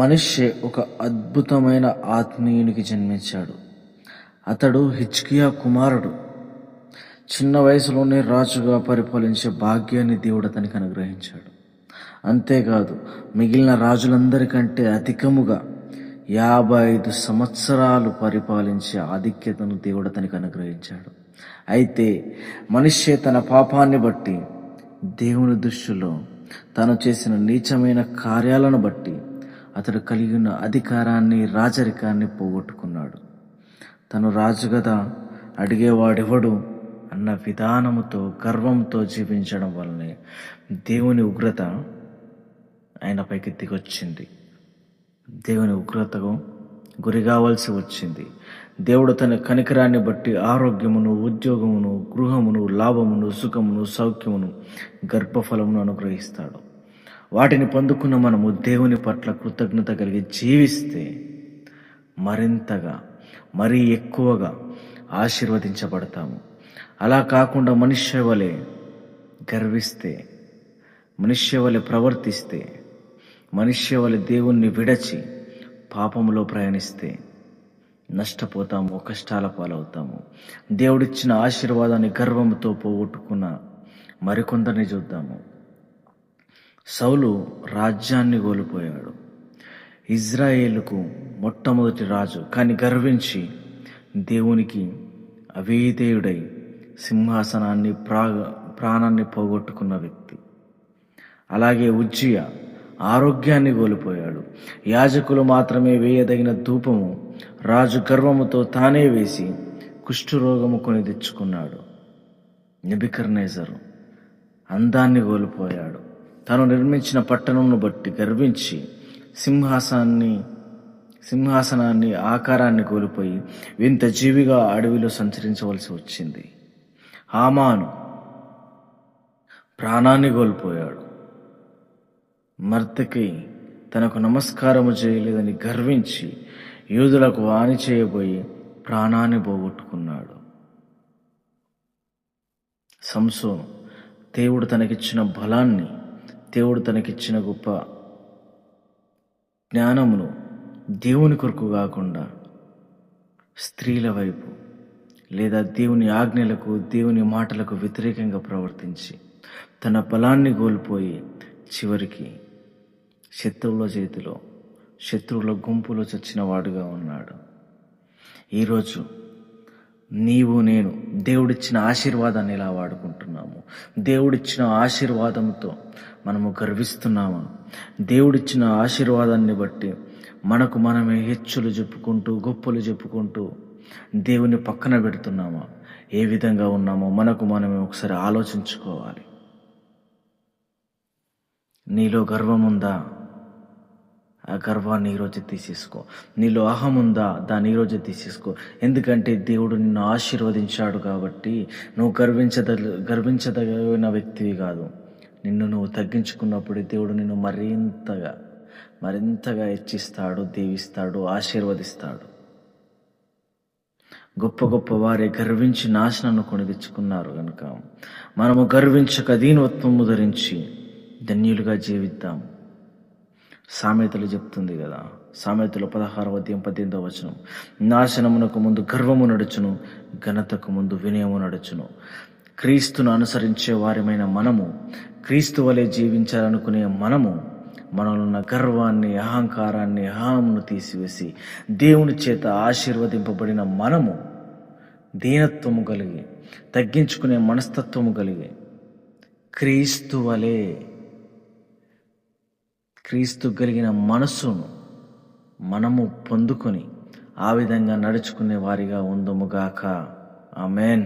మనష్షే ఒక అద్భుతమైన ఆత్మీయునికి జన్మించాడు. అతడు హిజ్కియా కుమారుడు. చిన్న వయసులోనే రాజుగా పరిపాలించే భాగ్యాన్ని దేవుడు అతనికి అనుగ్రహించాడు. అంతేకాదు, మిగిలిన రాజులందరికంటే అధికముగా 55 సంవత్సరాలు పరిపాలించే ఆధిక్యతను దేవుడు అతనికి అనుగ్రహించాడు. అయితే మనిషి తన పాపాన్ని బట్టి, దేవుని దృష్టిలో తాను చేసిన నీచమైన కార్యాలను బట్టి అతడు కలిగి ఉన్న అధికారాన్ని, రాజరికాన్ని పోగొట్టుకున్నాడు. తను రాజు కదా, అడిగేవాడెవడు అన్న విధానముతో, గర్వంతో జీవించడం వల్లనే దేవుని ఉగ్రత ఆయనపైకి దిగొచ్చింది. దేవుని ఉగ్రతకు గురి కావాల్సి వచ్చింది. దేవుడు తన కనికరాన్ని బట్టి ఆరోగ్యమును, ఉద్యోగమును, గృహమును, లాభమును, సుఖమును, సౌఖ్యమును, గర్భఫలమును అనుగ్రహిస్తాడు. వాటిని పొందుకున్న మనము దేవుని పట్ల కృతజ్ఞత కలిగి జీవిస్తే మరింతగా, మరీ ఎక్కువగా ఆశీర్వదించబడతాము. అలా కాకుండా మనుష్య వలె గర్విస్తే, మనుష్య వలె ప్రవర్తిస్తే, మనుష్య వలె దేవుణ్ణి విడచి పాపములో ప్రయాణిస్తే నష్టపోతాము, కష్టాల పాలవుతాము. దేవుడిచ్చిన ఆశీర్వాదాన్ని గర్వంతో పోగొట్టుకున్న మరికొందరిని చూద్దాము. సౌలు రాజ్యాన్ని కోల్పోయాడు. ఇజ్రాయేలుకు మొట్టమొదటి రాజు, కానీ గర్వించి దేవునికి అవిధేయుడై సింహాసనాన్ని, ప్రాణాన్ని పోగొట్టుకున్న వ్యక్తి. అలాగే ఉజ్జియా ఆరోగ్యాన్ని కోల్పోయాడు. యాజకులు మాత్రమే వేయదగిన ధూపము రాజు గర్వముతో తానే వేసి కుష్ఠరోగము కొని తెచ్చుకున్నాడు. నెబుకద్నెజరు అందాన్ని కోల్పోయాడు. తాను నిర్మించిన పట్టణంను బట్టి గర్వించి సింహాసనాన్ని, ఆకారాన్ని కోల్పోయి వింత జీవిగా అడవిలో సంచరించవలసి వచ్చింది. హామాను ప్రాణాన్ని కోల్పోయాడు. మర్దెకై తనకు నమస్కారము చేయలేదని గర్వించి యూదులకు హాని చేయబోయి ప్రాణాన్ని పోగొట్టుకున్నాడు. సంసోను దేవుడు తనకిచ్చిన బలాన్ని, దేవుడు తనకిచ్చిన గొప్ప జ్ఞానమును దేవుని కొరకు కాకుండా స్త్రీల వైపు లేదా దేవుని ఆజ్ఞలకు, దేవుని మాటలకు వ్యతిరేకంగా ప్రవర్తించి తన బలాన్ని కోల్పోయి చివరికి శత్రువుల చేతిలో, శత్రువుల గుంపులో చచ్చిన వాడుగా ఉన్నాడు. ఈరోజు నీవు, నేను దేవుడిచ్చిన ఆశీర్వాదాన్ని ఎలా వాడుకుంటున్నాము? దేవుడిచ్చిన ఆశీర్వాదంతో మనము గర్విస్తున్నామా? దేవుడిచ్చిన ఆశీర్వాదాన్ని బట్టి మనకు మనమే హెచ్చులు చెప్పుకుంటూ, గొప్పలు చెప్పుకుంటూ దేవుని పక్కన పెడుతున్నామా? ఏ విధంగా ఉన్నామో మనకు మనమే ఒకసారి ఆలోచించుకోవాలి. నీలో గర్వం ఉందా? ఆ గర్వాన్ని ఈరోజు తీసేసుకో. నీలో అహం ఉందా? దాన్ని ఈరోజు తీసేసుకో. ఎందుకంటే దేవుడు నిన్ను ఆశీర్వదించాడు కాబట్టి నువ్వు గర్వించదగిన వ్యక్తివి కాదు. నిన్ను నువ్వు తగ్గించుకున్నప్పుడు దేవుడు నిన్ను మరింతగా హెచ్చిస్తాడు, దీవిస్తాడు, ఆశీర్వదిస్తాడు. గొప్ప గొప్ప వారే గర్వించి నాశనాన్ని కొని తెచ్చుకున్నారు కనుక మనము గర్వించక దీనత్వము ధరించి ధన్యులుగా జీవిద్దాం. సామెతలు చెప్తుంది కదా, సామెతలు 16వ అధ్యాయం 18వ వచనం, నాశనమునకు ముందు గర్వము నడుచును, ఘనతకు ముందు వినయము నడుచును. క్రీస్తును అనుసరించే వారిమైన మనము, క్రీస్తు వలె జీవించాలనుకునే మనము, మనలో ఉన్న గర్వాన్ని, అహంకారాన్ని, అహమును తీసివేసి దేవుని చేత ఆశీర్వదింపబడిన మనము దీనత్వము కలిగి, తగ్గించుకునే మనస్తత్వము కలిగి క్రీస్తు కలిగిన మనస్సును మనము పొందుకొని ఆ విధంగా నడుచుకునే వారిగా ఉందుముగాక. ఆమేన్.